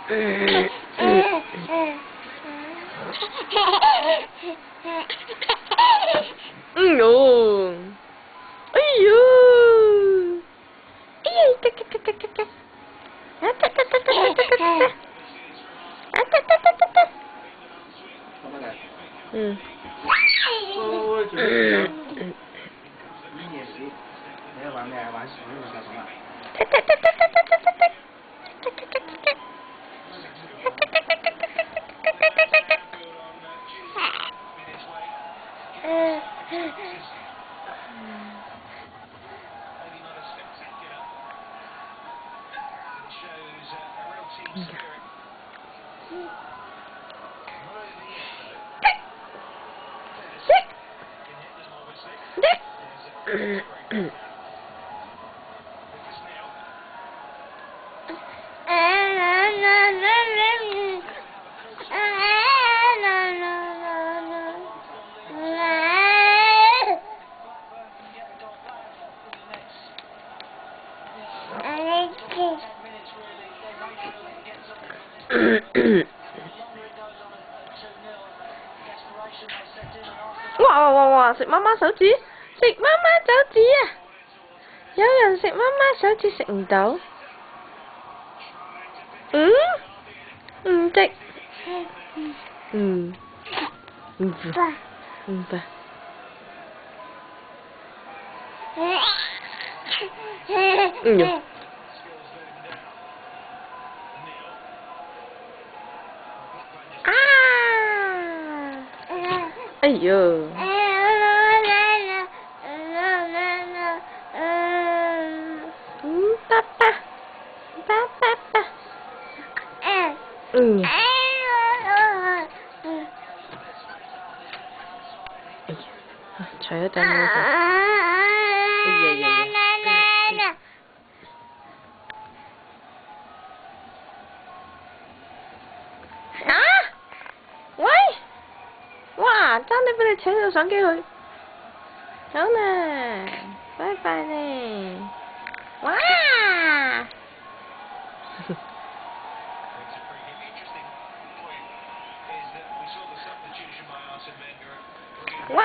Yo. Ayo. Ôi, trời nếu bạn bè bạn xử là sao bạn?哇！食媽媽手指，食媽媽手指啊！有人食媽媽手指食唔到？唔食。唔得。哎呦！爸爸。除咗頂帽先。喂！哇！爭啲俾你扯到相機去。好啦，拜拜咧。哇！哇！